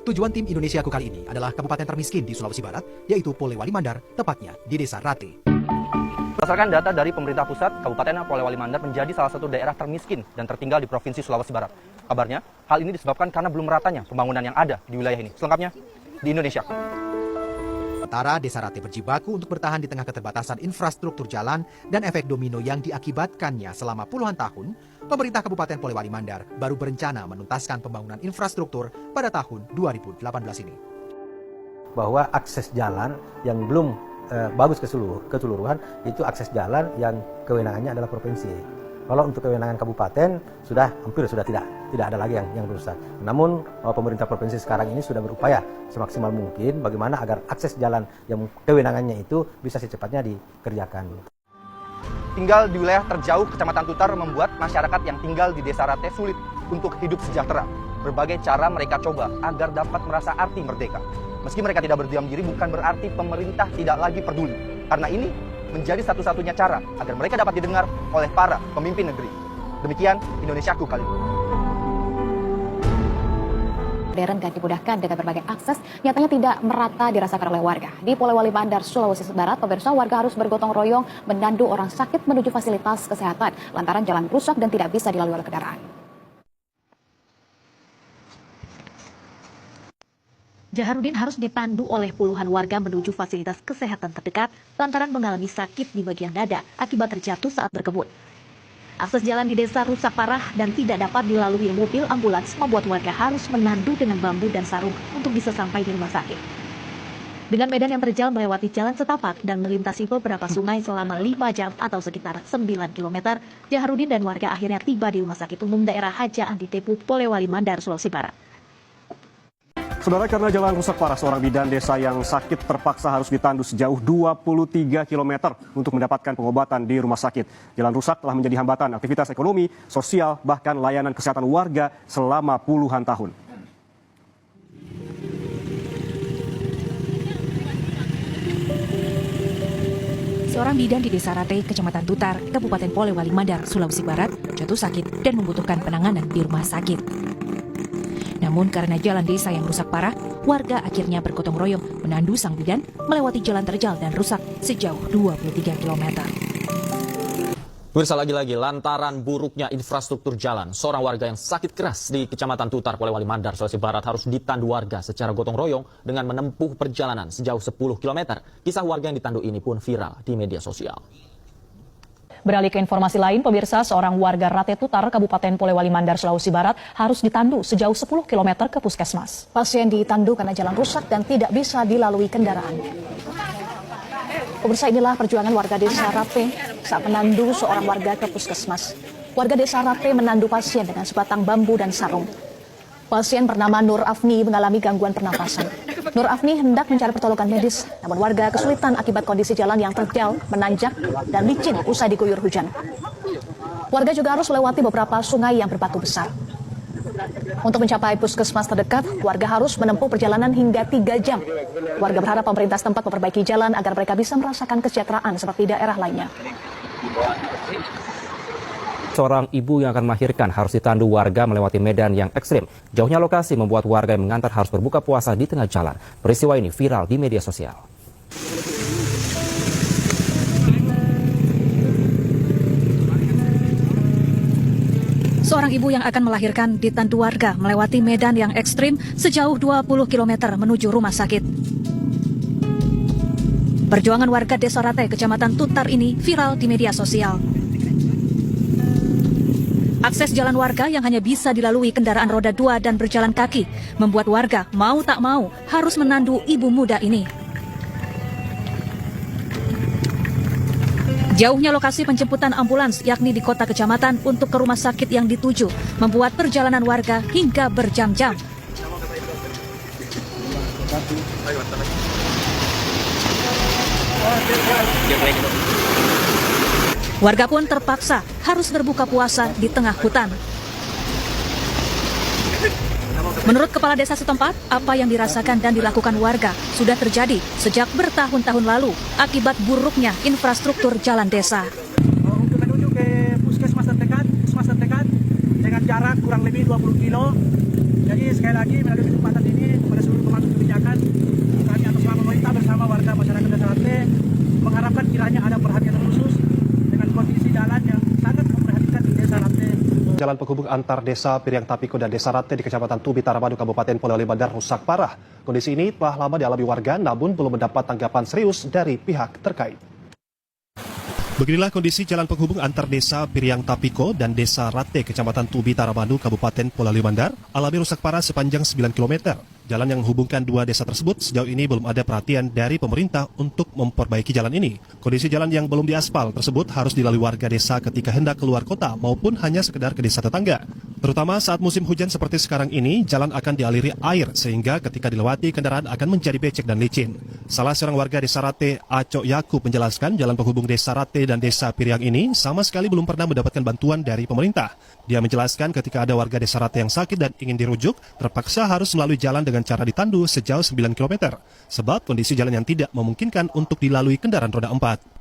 Tujuan tim Indonesiaku kali ini adalah kabupaten termiskin di Sulawesi Barat, yaitu Polewali Mandar, tepatnya di Desa Rate. Berdasarkan data dari pemerintah pusat, Kabupaten Polewali Mandar menjadi salah satu daerah termiskin dan tertinggal di Provinsi Sulawesi Barat. Kabarnya, hal ini disebabkan karena belum meratanya pembangunan yang ada di wilayah ini. Selengkapnya, di Indonesiaku. Sementara Desa Rate berjibaku untuk bertahan di tengah keterbatasan infrastruktur jalan dan efek domino yang diakibatkannya selama puluhan tahun, pemerintah Kabupaten Polewali Mandar baru berencana menuntaskan pembangunan infrastruktur pada tahun 2018 ini. Bahwa akses jalan yang belum bagus keseluruhan, itu akses jalan yang kewenangannya adalah provinsi. Kalau untuk kewenangan kabupaten hampir sudah tidak ada lagi yang rusak. Namun pemerintah provinsi sekarang ini sudah berupaya semaksimal mungkin bagaimana agar akses jalan yang kewenangannya itu bisa secepatnya dikerjakan. Tinggal di wilayah terjauh Kecamatan Tutar membuat masyarakat yang tinggal di Desa Rate sulit untuk hidup sejahtera. Berbagai cara mereka coba agar dapat merasa arti merdeka. Meski mereka tidak berdiam diri, bukan berarti pemerintah tidak lagi peduli. Karena ini menjadi satu-satunya cara agar mereka dapat didengar oleh para pemimpin negeri. Demikian Indonesiaku kali ini. Modern dan dimudahkan dengan berbagai akses nyatanya tidak merata dirasakan oleh warga. Di Polewali Mandar, Sulawesi Barat, pemirsa, warga harus bergotong royong menandu orang sakit menuju fasilitas kesehatan lantaran jalan rusak dan tidak bisa dilalui oleh kendaraan. Jaharudin harus dipandu oleh puluhan warga menuju fasilitas kesehatan terdekat lantaran mengalami sakit di bagian dada akibat terjatuh saat berkebun. Akses jalan di desa rusak parah dan tidak dapat dilalui mobil ambulans membuat warga harus menandu dengan bambu dan sarung untuk bisa sampai di rumah sakit. Dengan medan yang terjal melewati jalan setapak dan melintasi beberapa sungai selama 5 jam atau sekitar 9 km, Jaharudin dan warga akhirnya tiba di Rumah Sakit Umum Daerah Haja Andi Tepu, Polewali Mandar, Sulawesi Barat. Saudara, karena jalan rusak parah, seorang bidan desa yang sakit terpaksa harus ditandu sejauh 23 km untuk mendapatkan pengobatan di rumah sakit. Jalan rusak telah menjadi hambatan aktivitas ekonomi, sosial, bahkan layanan kesehatan warga selama puluhan tahun. Seorang bidan di Desa Rate, Kecamatan Tutar, Kabupaten Polewali Mandar, Sulawesi Barat, jatuh sakit dan membutuhkan penanganan di rumah sakit. Namun karena jalan desa yang rusak parah, warga akhirnya bergotong royong menandu sang bidan melewati jalan terjal dan rusak sejauh 23 km. Pemirsa, lagi-lagi lantaran buruknya infrastruktur jalan, seorang warga yang sakit keras di Kecamatan Tutar, Polewali Mandar, Sulawesi Barat harus ditandu warga secara gotong royong dengan menempuh perjalanan sejauh 10 km. Kisah warga yang ditandu ini pun viral di media sosial. Beralih ke informasi lain, pemirsa, seorang warga Rate Tutar, Kabupaten Polewali Mandar, Sulawesi Barat harus ditandu sejauh 10 km ke puskesmas. Pasien ditandu karena jalan rusak dan tidak bisa dilalui kendaraan. Pemirsa, inilah perjuangan warga Desa Rate saat menandu seorang warga ke puskesmas. Warga Desa Rate menandu pasien dengan sebatang bambu dan sarung. Pasien bernama Nur Afni mengalami gangguan pernafasan. Nur Afni hendak mencari pertolongan medis, namun warga kesulitan akibat kondisi jalan yang terjal, menanjak, dan licin usai diguyur hujan. Warga juga harus melewati beberapa sungai yang berbatu besar. Untuk mencapai puskesmas terdekat, warga harus menempuh perjalanan hingga 3 jam. Warga berharap pemerintah setempat memperbaiki jalan agar mereka bisa merasakan kesejahteraan seperti daerah lainnya. Seorang ibu yang akan melahirkan harus ditandu warga melewati medan yang ekstrim. Jauhnya lokasi membuat warga yang mengantar harus berbuka puasa di tengah jalan. Peristiwa ini viral di media sosial. Seorang ibu yang akan melahirkan ditandu warga melewati medan yang ekstrim sejauh 20 km menuju rumah sakit. Perjuangan warga Desa Rate, Kecamatan Tutar ini viral di media sosial. Akses jalan warga yang hanya bisa dilalui kendaraan roda 2 dan berjalan kaki membuat warga mau tak mau harus menandu ibu muda ini. Jauhnya lokasi penjemputan ambulans yakni di kota kecamatan untuk ke rumah sakit yang dituju membuat perjalanan warga hingga berjam-jam. Warga pun terpaksa harus berbuka puasa di tengah hutan. Menurut kepala desa setempat, apa yang dirasakan dan dilakukan warga sudah terjadi sejak bertahun-tahun lalu akibat buruknya infrastruktur jalan desa. Untuk menuju ke puskesmas terdekat dengan jarak kurang lebih 20 kilo. Jadi sekali lagi melalui kesempatan ini Jalan penghubung antar desa Piriang Tapiko dan Desa Rate di Kecamatan Tubi Taramadu, Kabupaten Polewali Mandar rusak parah. Kondisi ini telah lama dialami warga, namun belum mendapat tanggapan serius dari pihak terkait. Beginilah kondisi jalan penghubung antar desa Piriang Tapiko dan Desa Rate, Kecamatan Tubi Taramadu, Kabupaten Polewali Mandar, alami rusak parah sepanjang 9 km. Jalan yang menghubungkan dua desa tersebut sejauh ini belum ada perhatian dari pemerintah untuk memperbaiki jalan ini. Kondisi jalan yang belum diaspal tersebut harus dilalui warga desa ketika hendak keluar kota maupun hanya sekedar ke desa tetangga. Terutama saat musim hujan seperti sekarang ini, jalan akan dialiri air sehingga ketika dilewati kendaraan akan menjadi becek dan licin. Salah seorang warga Desa Rate, Acok Yakub, menjelaskan jalan penghubung Desa Rate dan Desa Piriang ini sama sekali belum pernah mendapatkan bantuan dari pemerintah. Dia menjelaskan ketika ada warga Desa Rate yang sakit dan ingin dirujuk, terpaksa harus melalui jalan dengan cara ditandu sejauh 9 km. Sebab kondisi jalan yang tidak memungkinkan untuk dilalui kendaraan roda 4.